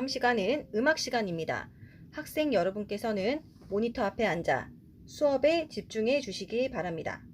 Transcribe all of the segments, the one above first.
다음 시간은 음악 시간입니다. 학생 여러분께서는 모니터 앞에 앉아 수업에 집중해 주시기 바랍니다.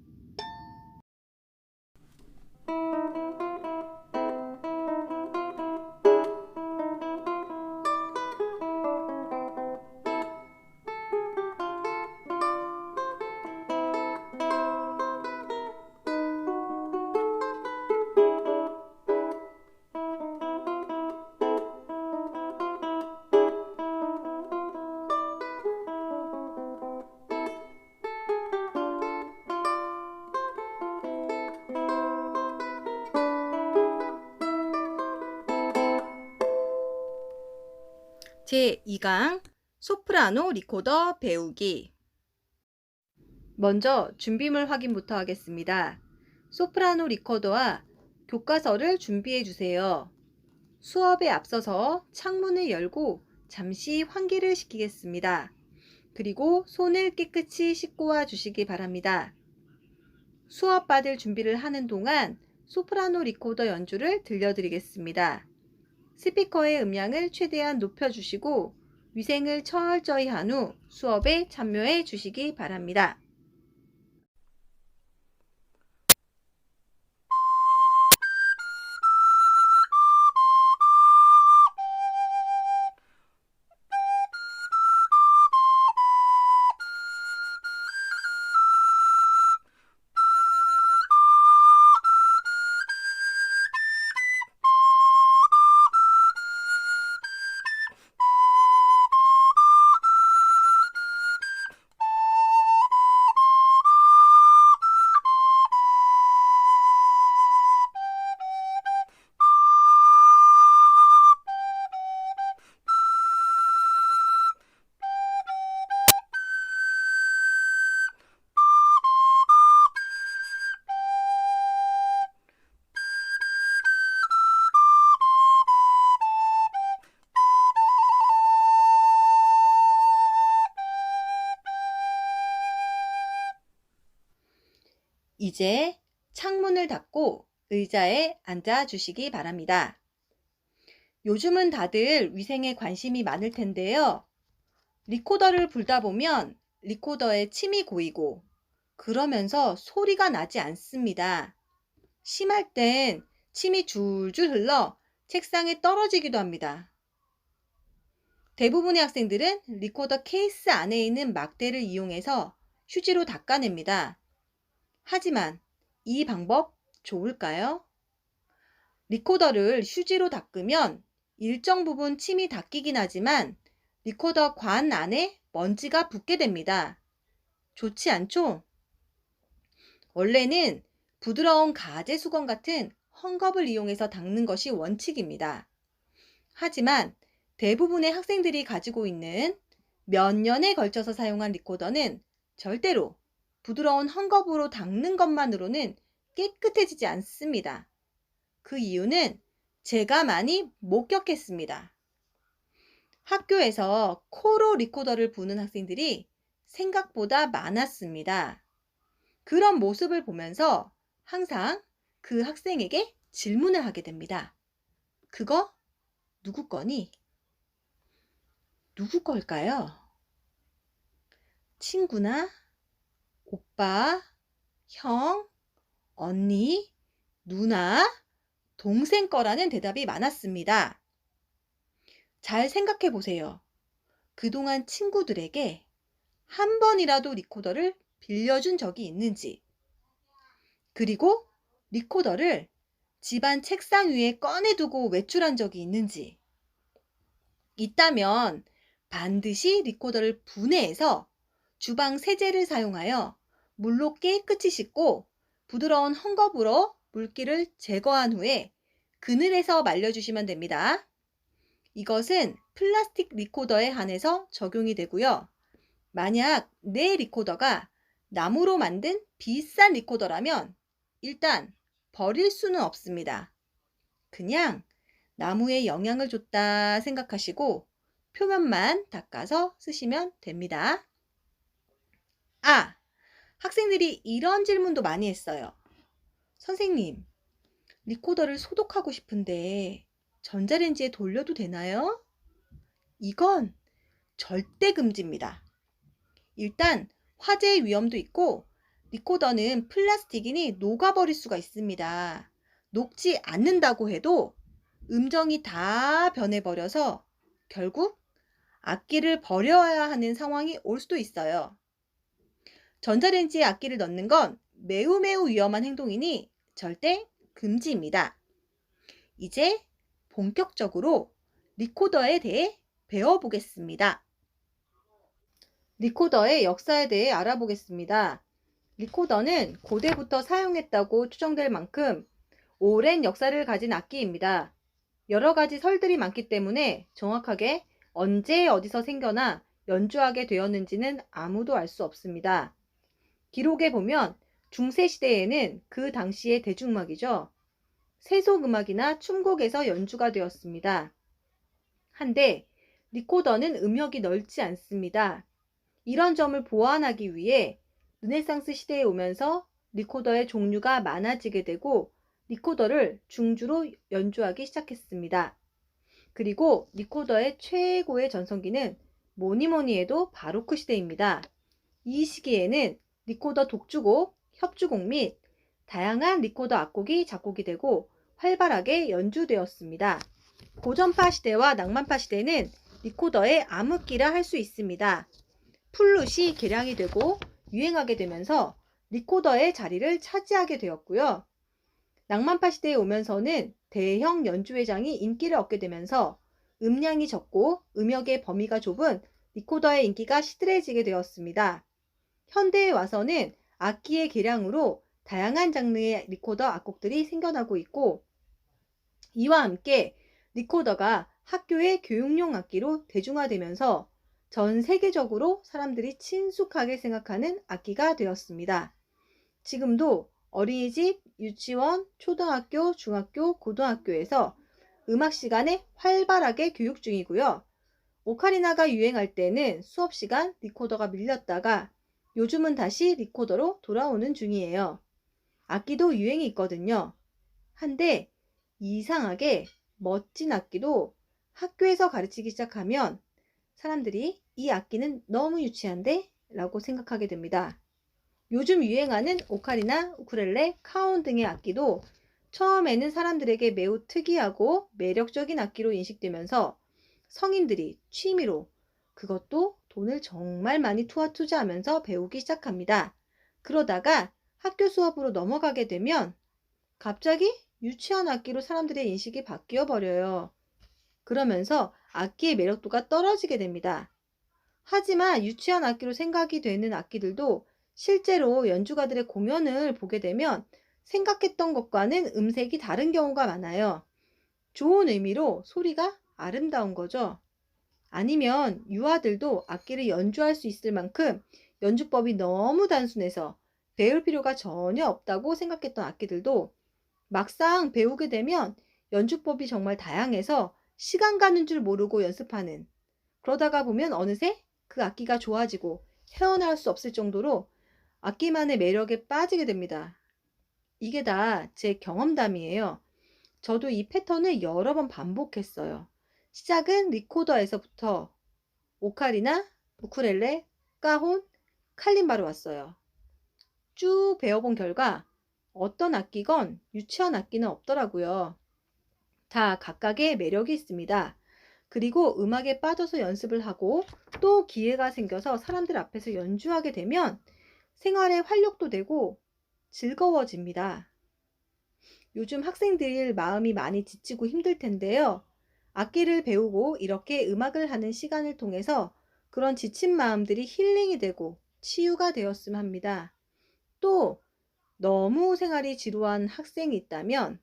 제2강 소프라노 리코더 배우기. 먼저 준비물 확인부터 하겠습니다. 소프라노 리코더와 교과서를 준비해 주세요. 수업에 앞서서 창문을 열고 잠시 환기를 시키겠습니다. 그리고 손을 깨끗이 씻고 와 주시기 바랍니다. 수업 받을 준비를 하는 동안 소프라노 리코더 연주를 들려드리겠습니다. 스피커의 음량을 최대한 높여주시고 위생을 철저히 한 후 수업에 참여해 주시기 바랍니다. 이제 창문을 닫고 의자에 앉아 주시기 바랍니다. 요즘은 다들 위생에 관심이 많을 텐데요. 리코더를 불다 보면 리코더에 침이 고이고 그러면서 소리가 나지 않습니다. 심할 땐 침이 줄줄 흘러 책상에 떨어지기도 합니다. 대부분의 학생들은 리코더 케이스 안에 있는 막대를 이용해서 휴지로 닦아냅니다. 하지만 이 방법 좋을까요? 리코더를 휴지로 닦으면 일정 부분 침이 닦이긴 하지만 리코더 관 안에 먼지가 붙게 됩니다. 좋지 않죠? 원래는 부드러운 가제 수건 같은 헝겊을 이용해서 닦는 것이 원칙입니다. 하지만 대부분의 학생들이 가지고 있는 몇 년에 걸쳐서 사용한 리코더는 절대로 부드러운 헝겊으로 닦는 것만으로는 깨끗해지지 않습니다. 그 이유는 제가 많이 목격했습니다. 학교에서 코로 리코더를 부는 학생들이 생각보다 많았습니다. 그런 모습을 보면서 항상 그 학생에게 질문을 하게 됩니다. 그거 누구 거니? 누구 걸까요? 친구나 오빠, 형, 언니, 누나, 동생 거라는 대답이 많았습니다. 잘 생각해 보세요. 그동안 친구들에게 한 번이라도 리코더를 빌려준 적이 있는지, 그리고 리코더를 집안 책상 위에 꺼내두고 외출한 적이 있는지, 있다면 반드시 리코더를 분해해서 주방 세제를 사용하여 물로 깨끗이 씻고 부드러운 헝겊으로 물기를 제거한 후에 그늘에서 말려주시면 됩니다. 이것은 플라스틱 리코더에 한해서 적용이 되고요. 만약 내 리코더가 나무로 만든 비싼 리코더라면 일단 버릴 수는 없습니다. 그냥 나무에 영향을 줬다 생각하시고 표면만 닦아서 쓰시면 됩니다. 학생들이 이런 질문도 많이 했어요. 선생님, 리코더를 소독하고 싶은데 전자레인지에 돌려도 되나요? 이건 절대 금지입니다. 일단 화재 위험도 있고 리코더는 플라스틱이니 녹아버릴 수가 있습니다. 녹지 않는다고 해도 음정이 다 변해버려서 결국 악기를 버려야 하는 상황이 올 수도 있어요. 전자레인지에 악기를 넣는 건 매우 위험한 행동이니 절대 금지입니다. 이제 본격적으로 리코더에 대해 배워보겠습니다. 리코더의 역사에 대해 알아보겠습니다. 리코더는 고대부터 사용했다고 추정될 만큼 오랜 역사를 가진 악기입니다. 여러 가지 설들이 많기 때문에 정확하게 언제 어디서 생겨나 연주하게 되었는지는 아무도 알 수 없습니다. 기록에 보면 중세시대에는 그 당시의 대중음악이죠. 세속음악이나 춤곡에서 연주가 되었습니다. 한데 리코더는 음역이 넓지 않습니다. 이런 점을 보완하기 위해 르네상스 시대에 오면서 리코더의 종류가 많아지게 되고 리코더를 중주로 연주하기 시작했습니다. 그리고 리코더의 최고의 전성기는 뭐니 해도 바로크 시대입니다. 이 시기에는 리코더 독주곡, 협주곡 및 다양한 리코더 악곡이 작곡이 되고 활발하게 연주되었습니다. 고전파 시대와 낭만파 시대는 리코더의 암흑기라 할 수 있습니다. 플룻이 개량이 되고 유행하게 되면서 리코더의 자리를 차지하게 되었고요. 낭만파 시대에 오면서는 대형 연주회장이 인기를 얻게 되면서 음량이 적고 음역의 범위가 좁은 리코더의 인기가 시들해지게 되었습니다. 현대에 와서는 악기의 개량으로 다양한 장르의 리코더 악곡들이 생겨나고 있고 이와 함께 리코더가 학교의 교육용 악기로 대중화되면서 전 세계적으로 사람들이 친숙하게 생각하는 악기가 되었습니다. 지금도 어린이집, 유치원, 초등학교, 중학교, 고등학교에서 음악 시간에 활발하게 교육 중이고요. 오카리나가 유행할 때는 수업 시간 리코더가 밀렸다가 요즘은 다시 리코더로 돌아오는 중이에요. 악기도 유행이 있거든요. 한데 이상하게 멋진 악기도 학교에서 가르치기 시작하면 사람들이 이 악기는 너무 유치한데? 라고 생각하게 됩니다. 요즘 유행하는 오카리나, 우쿨렐레, 카혼 등의 악기도 처음에는 사람들에게 매우 특이하고 매력적인 악기로 인식되면서 성인들이 취미로 그것도 돈을 정말 많이 투자하면서 배우기 시작합니다. 그러다가 학교 수업으로 넘어가게 되면 갑자기 유치한 악기로 사람들의 인식이 바뀌어 버려요. 그러면서 악기의 매력도가 떨어지게 됩니다. 하지만 유치한 악기로 생각이 되는 악기들도 실제로 연주가들의 공연을 보게 되면 생각했던 것과는 음색이 다른 경우가 많아요. 좋은 의미로 소리가 아름다운 거죠. 아니면 유아들도 악기를 연주할 수 있을 만큼 연주법이 너무 단순해서 배울 필요가 전혀 없다고 생각했던 악기들도 막상 배우게 되면 연주법이 정말 다양해서 시간 가는 줄 모르고 연습하는, 그러다가 보면 어느새 그 악기가 좋아지고 헤어나올 수 없을 정도로 악기만의 매력에 빠지게 됩니다. 이게 다 제 경험담이에요. 저도 이 패턴을 여러 번 반복했어요. 시작은 리코더에서부터 오카리나, 우쿨렐레, 까혼, 칼림바로 왔어요. 쭉 배워본 결과 어떤 악기건 유치한 악기는 없더라고요. 다 각각의 매력이 있습니다. 그리고 음악에 빠져서 연습을 하고 또 기회가 생겨서 사람들 앞에서 연주하게 되면 생활에 활력도 되고 즐거워집니다. 요즘 학생들 마음이 많이 지치고 힘들 텐데요. 악기를 배우고 이렇게 음악을 하는 시간을 통해서 그런 지친 마음들이 힐링이 되고 치유가 되었으면 합니다. 또 너무 생활이 지루한 학생이 있다면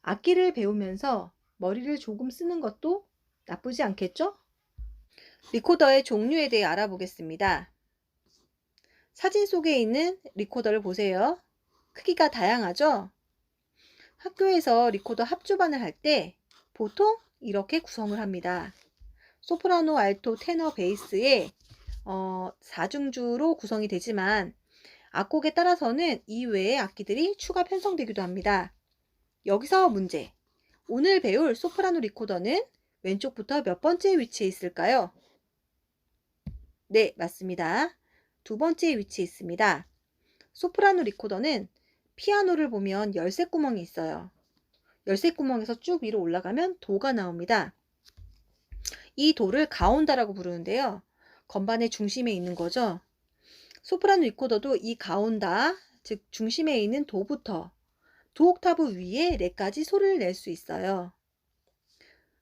악기를 배우면서 머리를 조금 쓰는 것도 나쁘지 않겠죠? 리코더의 종류에 대해 알아보겠습니다. 사진 속에 있는 리코더를 보세요. 크기가 다양하죠? 학교에서 리코더 합주반을 할 때 보통 이렇게 구성을 합니다. 소프라노, 알토, 테너, 베이스의 4중주로 구성이 되지만 악곡에 따라서는 이외의 악기들이 추가 편성되기도 합니다. 여기서 문제. 오늘 배울 소프라노 리코더는 왼쪽부터 몇 번째 위치에 있을까요? 네, 맞습니다. 두 번째 위치에 있습니다. 소프라노 리코더는 피아노를 보면 열쇠구멍이 있어요. 열쇠구멍에서 쭉 위로 올라가면 도가 나옵니다. 이 도를 가온다라고 부르는데요. 건반의 중심에 있는 거죠. 소프라노 리코더도 이 가온다, 즉 중심에 있는 도부터 도 옥타브 위에 레까지 소리를 낼 수 있어요.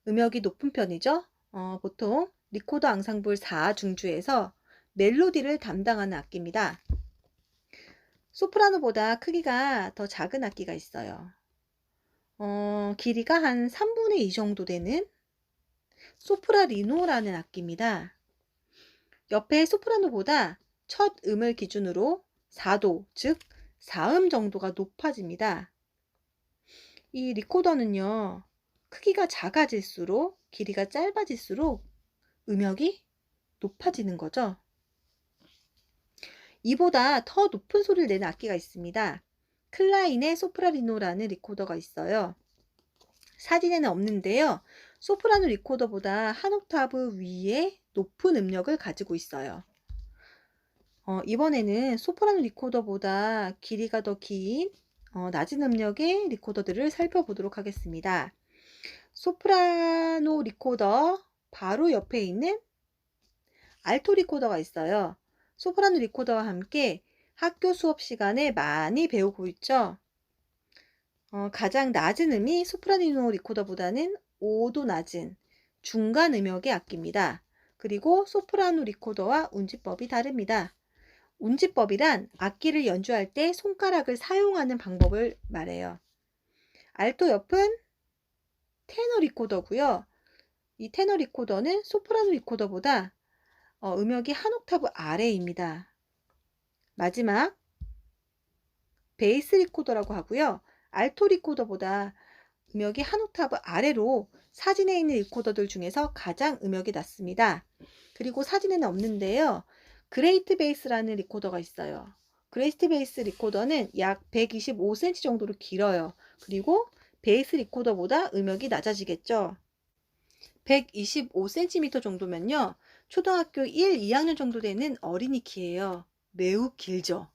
음역이 높은 편이죠. 보통 리코더 앙상블 4중주에서 멜로디를 담당하는 악기입니다. 소프라노보다 크기가 더 작은 악기가 있어요. 길이가 한 3분의 2 정도 되는 소프라리노라는 악기입니다. 옆에 소프라노보다 첫 음을 기준으로 4도, 즉 4음 정도가 높아집니다. 이 리코더는요, 크기가 작아질수록, 길이가 짧아질수록 음역이 높아지는 거죠. 이보다 더 높은 소리를 내는 악기가 있습니다. 클라인의 소프라리노라는 리코더가 있어요. 사진에는 없는데요. 소프라노 리코더보다 한 옥타브 위에 높은 음역을 가지고 있어요. 이번에는 소프라노 리코더보다 길이가 더 긴 낮은 음역의 리코더들을 살펴보도록 하겠습니다. 소프라노 리코더 바로 옆에 있는 알토 리코더가 있어요. 소프라노 리코더와 함께 학교 수업 시간에 많이 배우고 있죠. 가장 낮은 음이 소프라노 리코더보다는 5도 낮은 중간 음역의 악기입니다. 그리고 소프라노 리코더와 운지법이 다릅니다. 운지법이란 악기를 연주할 때 손가락을 사용하는 방법을 말해요. 알토 옆은 테너 리코더고요. 이 테너 리코더는 소프라노 리코더보다 음역이 한 옥타브 아래입니다. 마지막 베이스 리코더라고 하고요. 알토 리코더보다 음역이 한 옥타브 아래로 사진에 있는 리코더들 중에서 가장 음역이 낮습니다. 그리고 사진에는 없는데요. 그레이트 베이스라는 리코더가 있어요. 그레이트 베이스 리코더는 약 125cm 정도로 길어요. 그리고 베이스 리코더보다 음역이 낮아지겠죠. 125cm 정도면요. 초등학교 1, 2학년 정도 되는 어린이 키예요. 매우 길죠.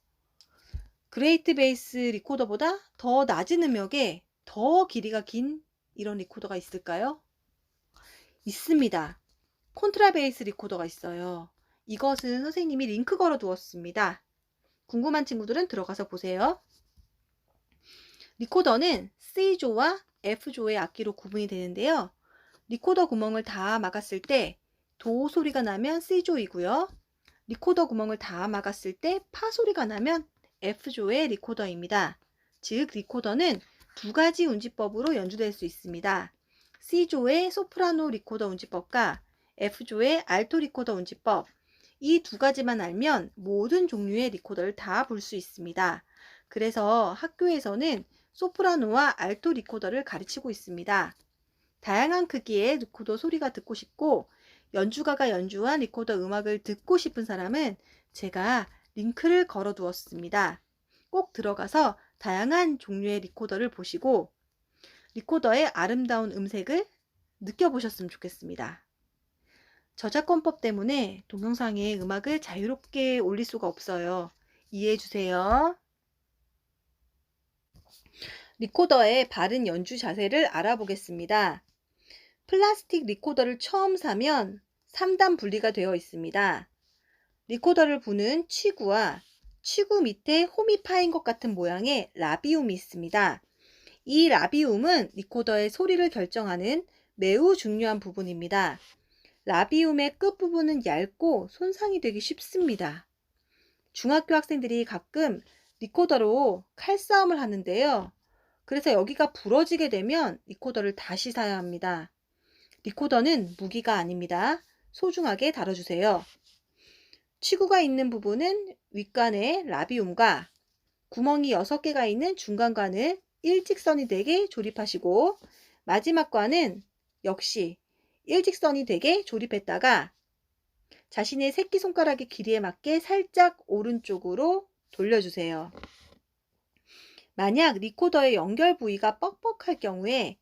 그레이트 베이스 리코더보다 더 낮은 음역에 더 길이가 긴 이런 리코더가 있을까요? 있습니다. 콘트라베이스 리코더가 있어요. 이것은 선생님이 링크 걸어 두었습니다. 궁금한 친구들은 들어가서 보세요. 리코더는 C조와 F조의 악기로 구분이 되는데요. 리코더 구멍을 다 막았을 때 도 소리가 나면 C조이고요. 리코더 구멍을 다 막았을 때 파 소리가 나면 F조의 리코더입니다. 즉 리코더는 두 가지 운지법으로 연주될 수 있습니다. C조의 소프라노 리코더 운지법과 F조의 알토 리코더 운지법, 이 두 가지만 알면 모든 종류의 리코더를 다 볼 수 있습니다. 그래서 학교에서는 소프라노와 알토 리코더를 가르치고 있습니다. 다양한 크기의 리코더 소리가 듣고 싶고 연주가가 연주한 리코더 음악을 듣고 싶은 사람은 제가 링크를 걸어 두었습니다. 꼭 들어가서 다양한 종류의 리코더를 보시고 리코더의 아름다운 음색을 느껴보셨으면 좋겠습니다. 저작권법 때문에 동영상에 음악을 자유롭게 올릴 수가 없어요. 이해해 주세요. 리코더의 바른 연주 자세를 알아보겠습니다. 플라스틱 리코더를 처음 사면 3단 분리가 되어 있습니다. 리코더를 부는 치구와 치구 밑에 홈이 파인 것 같은 모양의 라비움이 있습니다. 이 라비움은 리코더의 소리를 결정하는 매우 중요한 부분입니다. 라비움의 끝부분은 얇고 손상이 되기 쉽습니다. 중학교 학생들이 가끔 리코더로 칼싸움을 하는데요. 그래서 여기가 부러지게 되면 리코더를 다시 사야 합니다. 리코더는 무기가 아닙니다. 소중하게 다뤄주세요. 치구가 있는 부분은 윗관의 라비움과 구멍이 6개가 있는 중간관을 일직선이 되게 조립하시고 마지막 관은 역시 일직선이 되게 조립했다가 자신의 새끼손가락의 길이에 맞게 살짝 오른쪽으로 돌려주세요. 만약 리코더의 연결 부위가 뻑뻑할 경우에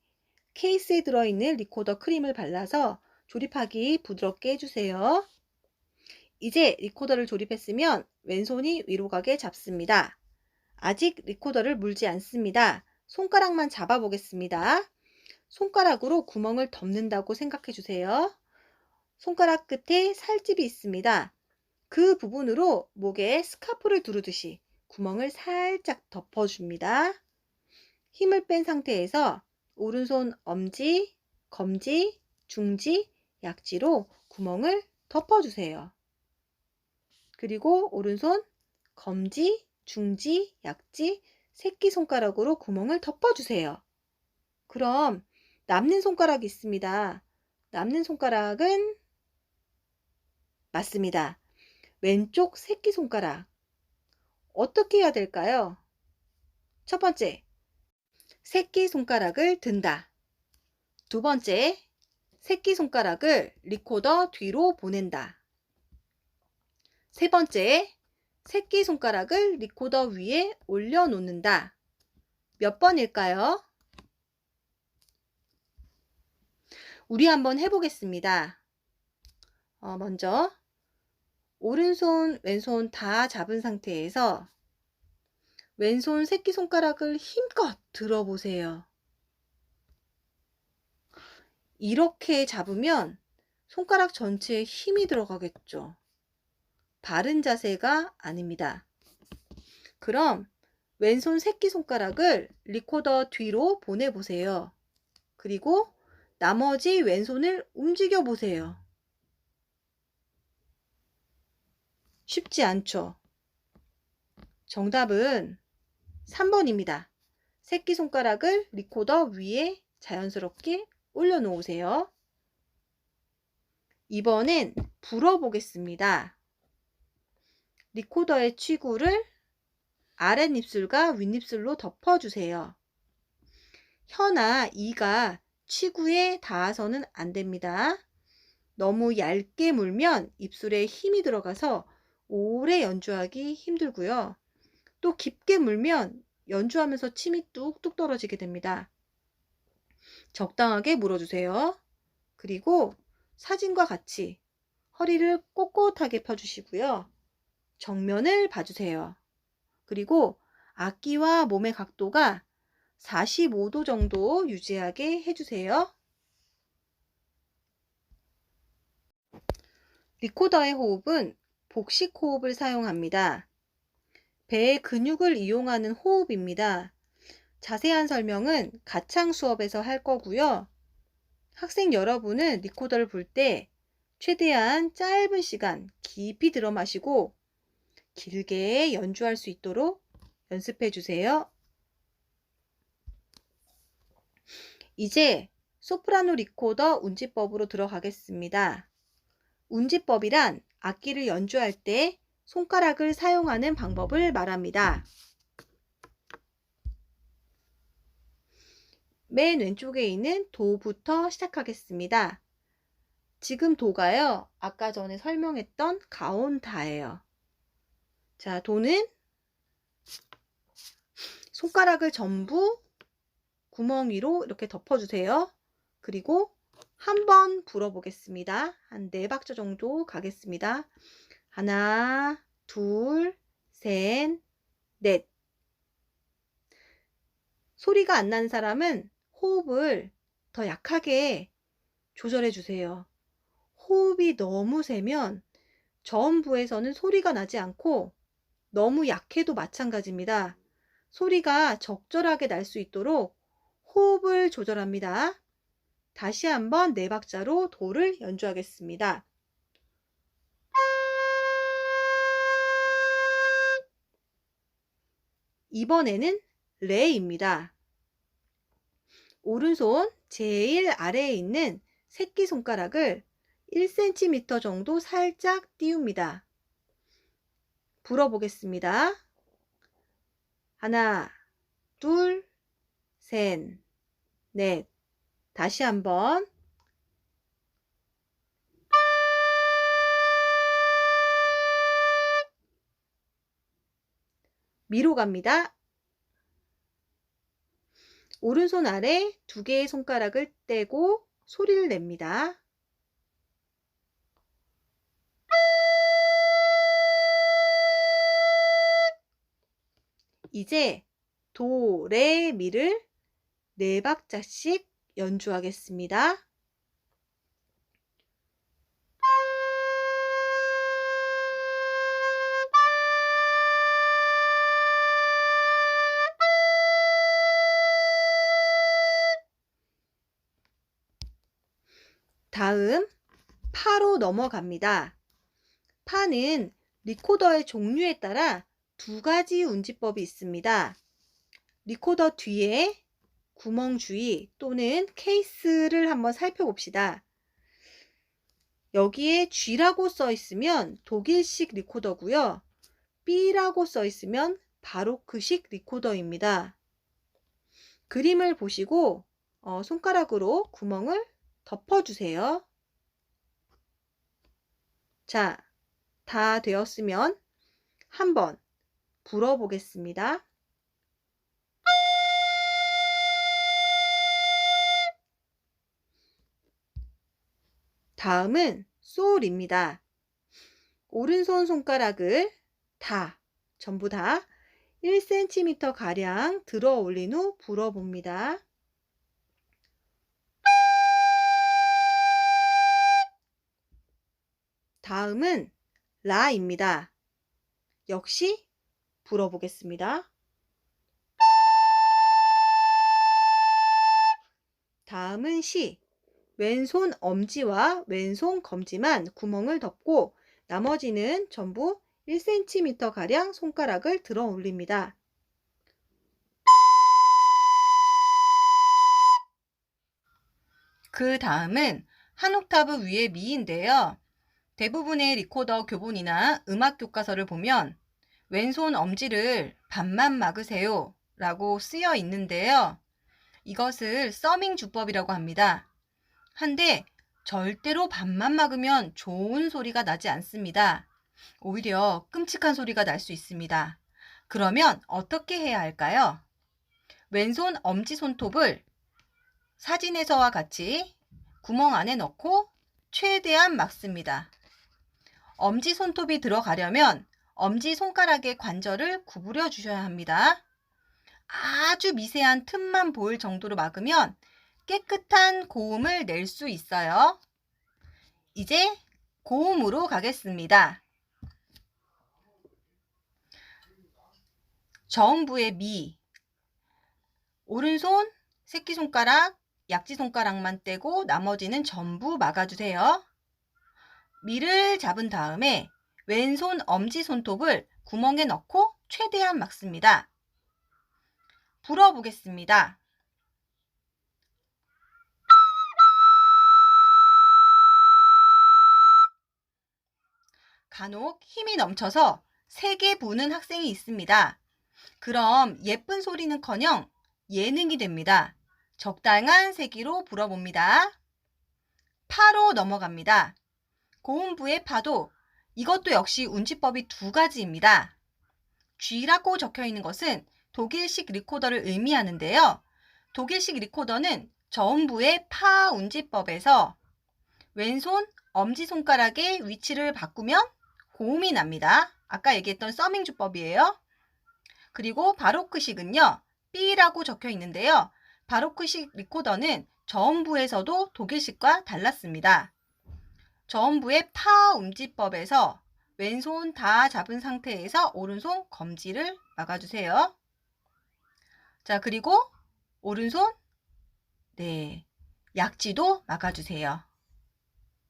케이스에 들어있는 리코더 크림을 발라서 조립하기 부드럽게 해주세요. 이제 리코더를 조립했으면 왼손이 위로 가게 잡습니다. 아직 리코더를 물지 않습니다. 손가락만 잡아 보겠습니다. 손가락으로 구멍을 덮는다고 생각해 주세요. 손가락 끝에 살집이 있습니다. 그 부분으로 목에 스카프를 두르듯이 구멍을 살짝 덮어줍니다. 힘을 뺀 상태에서 오른손 엄지, 검지, 중지, 약지로 구멍을 덮어주세요. 그리고 오른손 검지, 중지, 약지, 새끼손가락으로 구멍을 덮어주세요. 그럼 남는 손가락이 있습니다. 남는 손가락은 맞습니다. 왼쪽 새끼손가락. 어떻게 해야 될까요? 첫 번째, 새끼손가락을 든다. 두 번째, 새끼손가락을 리코더 뒤로 보낸다. 세 번째, 새끼손가락을 리코더 위에 올려놓는다. 몇 번일까요? 우리 한번 해보겠습니다. 먼저 오른손, 왼손 다 잡은 상태에서 왼손 새끼손가락을 힘껏 들어보세요. 이렇게 잡으면 손가락 전체에 힘이 들어가겠죠. 바른 자세가 아닙니다. 그럼 왼손 새끼손가락을 리코더 뒤로 보내보세요. 그리고 나머지 왼손을 움직여 보세요. 쉽지 않죠? 정답은 3번입니다. 새끼손가락을 리코더 위에 자연스럽게 올려놓으세요. 이번엔 불어보겠습니다. 리코더의 치구를 아랫입술과 윗입술로 덮어주세요. 혀나 이가 치구에 닿아서는 안 됩니다. 너무 얇게 물면 입술에 힘이 들어가서 오래 연주하기 힘들고요. 또 깊게 물면 연주하면서 침이 뚝뚝 떨어지게 됩니다. 적당하게 물어주세요. 그리고 사진과 같이 허리를 꼿꼿하게 펴주시고요. 정면을 봐주세요. 그리고 악기와 몸의 각도가 45도 정도 유지하게 해주세요. 리코더의 호흡은 복식 호흡을 사용합니다. 배의 근육을 이용하는 호흡입니다. 자세한 설명은 가창 수업에서 할 거고요. 학생 여러분은 리코더를 불 때 최대한 짧은 시간 깊이 들어 마시고 길게 연주할 수 있도록 연습해 주세요. 이제 소프라노 리코더 운지법으로 들어가겠습니다. 운지법이란 악기를 연주할 때 손가락을 사용하는 방법을 말합니다. 맨 왼쪽에 있는 도부터 시작하겠습니다. 지금 도가요, 아까 전에 설명했던 가온다예요. 자, 도는 손가락을 전부 구멍 위로 이렇게 덮어주세요. 그리고 한번 불어보겠습니다. 한 4박자 정도 가겠습니다. 하나, 둘, 셋, 넷. 소리가 안 나는 사람은 호흡을 더 약하게 조절해 주세요. 호흡이 너무 세면 저음부에서는 소리가 나지 않고 너무 약해도 마찬가지입니다. 소리가 적절하게 날 수 있도록 호흡을 조절합니다. 다시 한번 4박자로 도를 연주하겠습니다. 이번에는 레입니다. 오른손 제일 아래에 있는 새끼손가락을 1cm 정도 살짝 띄웁니다. 불어보겠습니다. 하나, 둘, 셋, 넷. 다시 한번. 미로 갑니다. 오른손 아래 두 개의 손가락을 떼고 소리를 냅니다. 이제 도, 레, 미를 4박자씩 연주하겠습니다. 다음 파로 넘어갑니다. 파는 리코더의 종류에 따라 두 가지 운지법이 있습니다. 리코더 뒤에 구멍 주의 또는 케이스를 한번 살펴봅시다. 여기에 G라고 써 있으면 독일식 리코더고요. B라고 써 있으면 바로크식 리코더입니다. 그림을 보시고 손가락으로 구멍을 덮어주세요. 자, 다 되었으면 한번 불어보겠습니다. 다음은 솔입니다. 오른손 손가락을 전부 다 1cm 가량 들어 올린 후 불어봅니다. 다음은 라입니다. 역시 불어보겠습니다. 다음은 시. 왼손 엄지와 왼손 검지만 구멍을 덮고 나머지는 전부 1cm 가량 손가락을 들어 올립니다. 그 다음은 한 옥타브 위의 미인데요. 대부분의 리코더 교본이나 음악 교과서를 보면 왼손 엄지를 반만 막으세요 라고 쓰여 있는데요. 이것을 서밍 주법이라고 합니다. 한데 절대로 반만 막으면 좋은 소리가 나지 않습니다. 오히려 끔찍한 소리가 날 수 있습니다. 그러면 어떻게 해야 할까요? 왼손 엄지손톱을 사진에서와 같이 구멍 안에 넣고 최대한 막습니다. 엄지손톱이 들어가려면 엄지손가락의 관절을 구부려 주셔야 합니다. 아주 미세한 틈만 보일 정도로 막으면 깨끗한 고음을 낼 수 있어요. 이제 고음으로 가겠습니다. 저음부의 미, 오른손 새끼손가락, 약지손가락만 떼고 나머지는 전부 막아주세요. 미를 잡은 다음에 왼손 엄지손톱을 구멍에 넣고 최대한 막습니다. 불어보겠습니다. 간혹 힘이 넘쳐서 세게 부는 학생이 있습니다. 그럼 예쁜 소리는커녕 예능이 됩니다. 적당한 세기로 불어봅니다. 파로 넘어갑니다. 고음부의 파도, 이것도 역시 운지법이 두 가지입니다. G라고 적혀 있는 것은 독일식 리코더를 의미하는데요. 독일식 리코더는 저음부의 파 운지법에서 왼손 엄지손가락의 위치를 바꾸면 고음이 납니다. 아까 얘기했던 서밍 주법이에요. 그리고 바로크식은요. B라고 적혀 있는데요. 바로크식 리코더는 저음부에서도 독일식과 달랐습니다. 저음부의 파 운지법에서 왼손 다 잡은 상태에서 오른손 검지를 막아주세요. 자, 그리고 오른손 약지도 막아주세요.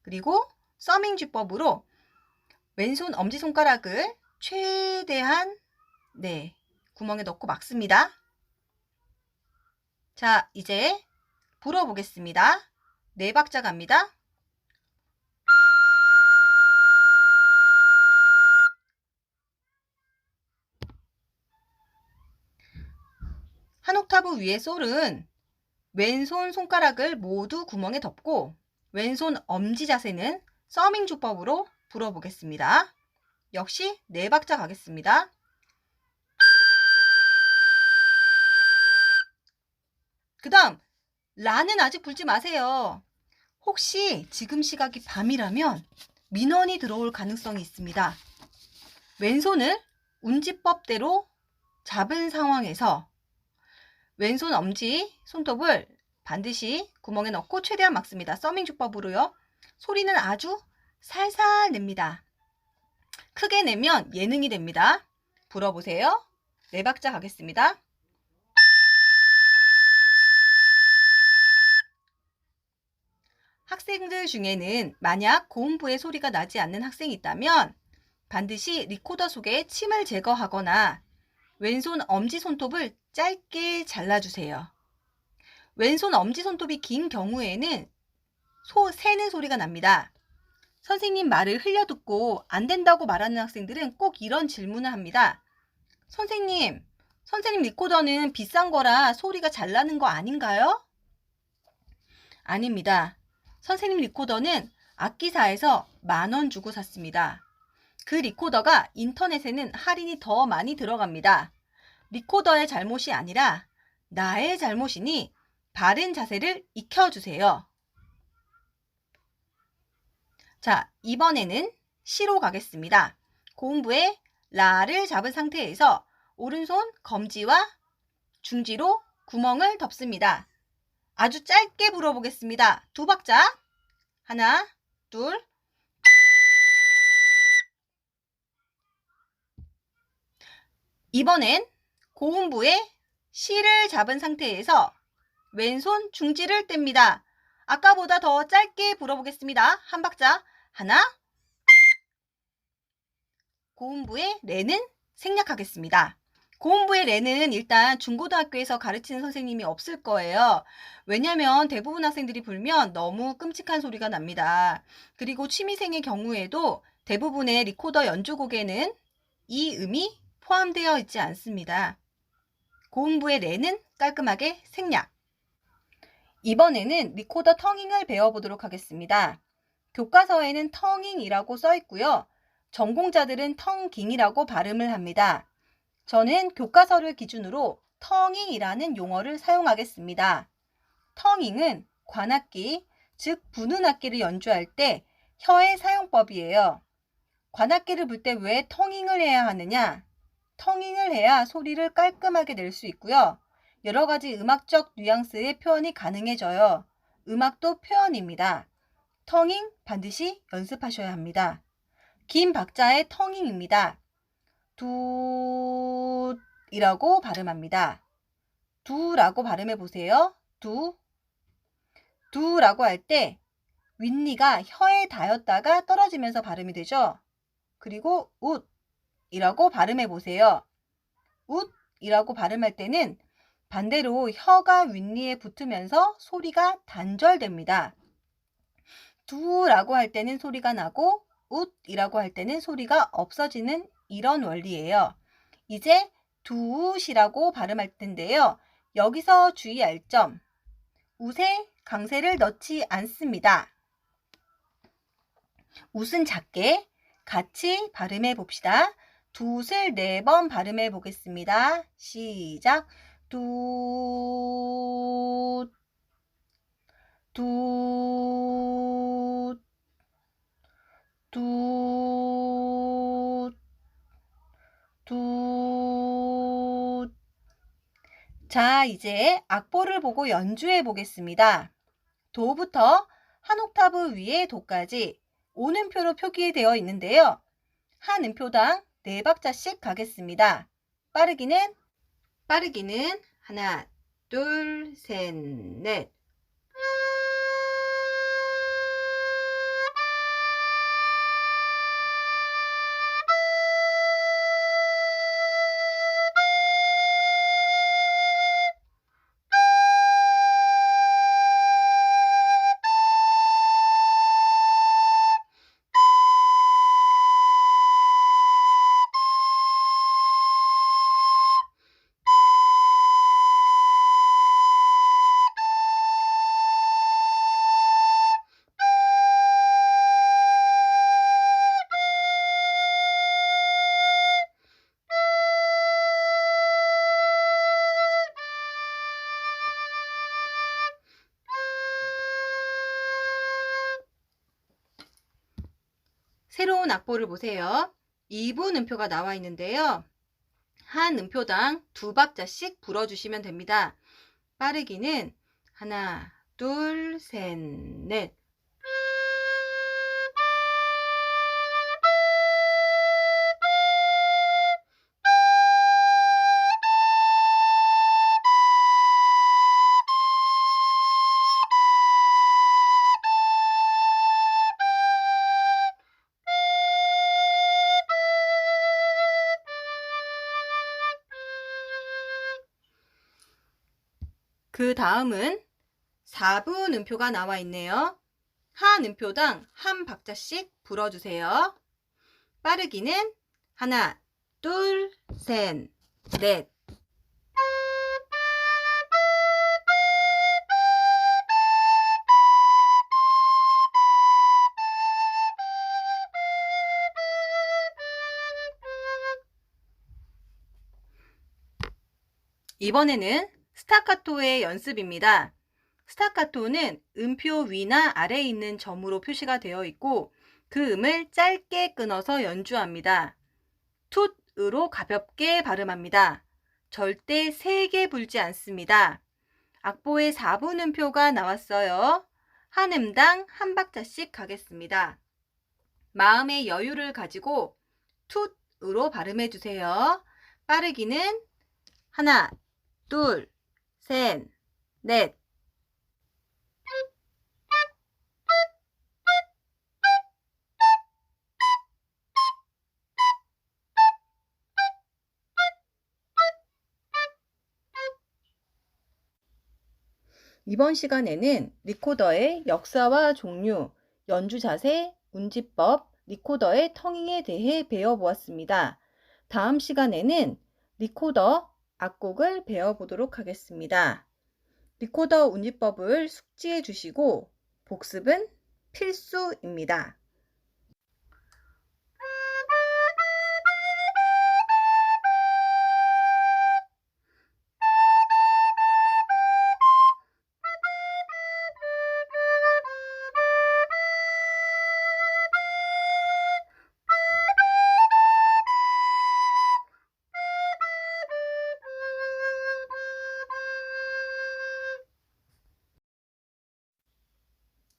그리고 서밍 주법으로 왼손 엄지손가락을 최대한 구멍에 넣고 막습니다. 자, 이제 불어보겠습니다. 4박자 갑니다. 한 옥타브 위의 솔은 왼손 손가락을 모두 구멍에 덮고 왼손 엄지 자세는 서밍 주법으로 불어보겠습니다. 역시 4박자 가겠습니다. 그 다음 라는 아직 불지 마세요. 혹시 지금 시각이 밤이라면 민원이 들어올 가능성이 있습니다. 왼손을 운지법대로 잡은 상황에서 왼손 엄지 손톱을 반드시 구멍에 넣고 최대한 막습니다. 서밍주법으로요. 소리는 아주 살살 냅니다. 크게 내면 예능이 됩니다. 불어보세요. 4박자 가겠습니다. 학생들 중에는 만약 고음부의 소리가 나지 않는 학생이 있다면 반드시 리코더 속에 침을 제거하거나 왼손 엄지손톱을 짧게 잘라주세요. 왼손 엄지손톱이 긴 경우에는 새는 소리가 납니다. 선생님 말을 흘려듣고 안 된다고 말하는 학생들은 꼭 이런 질문을 합니다. 선생님 리코더는 비싼 거라 소리가 잘 나는 거 아닌가요? 아닙니다. 선생님 리코더는 악기사에서 10,000원 주고 샀습니다. 그 리코더가 인터넷에는 할인이 더 많이 들어갑니다. 리코더의 잘못이 아니라 나의 잘못이니 바른 자세를 익혀주세요. 자, 이번에는 시로 가겠습니다. 고음부의 라를 잡은 상태에서 오른손 검지와 중지로 구멍을 덮습니다. 아주 짧게 불어보겠습니다. 2박자. 하나, 둘. 이번엔 고음부의 시를 잡은 상태에서 왼손 중지를 뗍니다. 아까보다 더 짧게 불어보겠습니다. 1박자. 하나. 고음부의 레는 생략하겠습니다. 고음부의 레는 일단 중고등학교에서 가르치는 선생님이 없을 거예요. 왜냐면 대부분 학생들이 불면 너무 끔찍한 소리가 납니다. 그리고 취미생의 경우에도 대부분의 리코더 연주곡에는 이 음이 포함되어 있지 않습니다. 고음부의 레는 깔끔하게 생략. 이번에는 리코더 텅잉을 배워보도록 하겠습니다. 교과서에는 텅잉이라고 써 있고요. 전공자들은 텅깅이라고 발음을 합니다. 저는 교과서를 기준으로 텅잉이라는 용어를 사용하겠습니다. 텅잉은 관악기, 즉 부는 악기를 연주할 때 혀의 사용법이에요. 관악기를 불 때 왜 텅잉을 해야 하느냐? 텅잉을 해야 소리를 깔끔하게 낼 수 있고요. 여러 가지 음악적 뉘앙스의 표현이 가능해져요. 음악도 표현입니다. 텅잉 반드시 연습하셔야 합니다. 긴 박자의 텅잉입니다. 두이라고 발음합니다. 두라고 발음해 보세요. 두라고 할 때 윗니가 혀에 닿였다가 떨어지면서 발음이 되죠. 그리고 웃이라고 발음해 보세요. 웃이라고 발음할 때는 반대로 혀가 윗니에 붙으면서 소리가 단절됩니다. 두라고 할 때는 소리가 나고 웃이라고 할 때는 소리가 없어지는 이런 원리예요. 이제 두웃이라고 발음할 텐데요. 여기서 주의할 점, 웃에 강세를 넣지 않습니다. 웃은 작게 같이 발음해 봅시다. 두웃을 4번 발음해 보겠습니다. 시작. 두, 두, 두, 두. 자, 이제 악보를 보고 연주해 보겠습니다. 도부터 한 옥타브 위에 도까지 오음표로 표기되어 있는데요. 한 음표당 4박자씩 가겠습니다. 빠르기는 하나, 둘, 셋, 넷. 기본 악보를 보세요. 2분 음표가 나와 있는데요. 한 음표당 2박자씩 불어주시면 됩니다. 빠르기는 하나, 둘, 셋, 넷. 그 다음은 4분 음표가 나와 있네요. 한 음표당 한 박자씩 불어주세요. 빠르기는 하나, 둘, 셋, 넷. 이번에는 스타카토의 연습입니다. 스타카토는 음표 위나 아래에 있는 점으로 표시가 되어 있고 그 음을 짧게 끊어서 연주합니다. 툭으로 가볍게 발음합니다. 절대 세게 불지 않습니다. 악보에 4분 음표가 나왔어요. 한 음당 한 박자씩 가겠습니다. 마음의 여유를 가지고 툭으로 발음해 주세요. 빠르기는 하나, 둘, 셋, 넷. 이번 시간에는 리코더의 역사와 종류, 연주 자세, 운지법, 리코더의 터닝에 대해 배워보았습니다. 다음 시간에는 리코더 악곡을 배워보도록 하겠습니다. 리코더 운지법을 숙지해 주시고 복습은 필수입니다.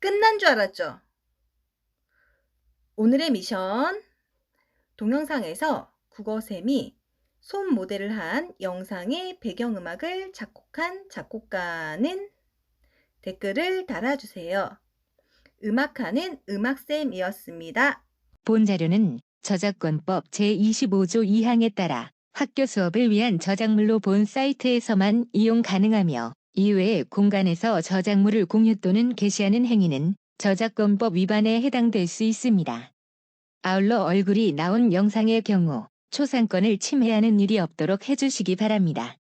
끝난 줄 알았죠? 오늘의 미션, 동영상에서 국어쌤이 손 모델을 한 영상의 배경음악을 작곡한 작곡가는 댓글을 달아주세요. 음악하는 음악쌤이었습니다. 본 자료는 저작권법 제25조 2항에 따라 학교 수업을 위한 저작물로 본 사이트에서만 이용 가능하며 이외의 공간에서 저작물을 공유 또는 게시하는 행위는 저작권법 위반에 해당될 수 있습니다. 아울러 얼굴이 나온 영상의 경우 초상권을 침해하는 일이 없도록 해주시기 바랍니다.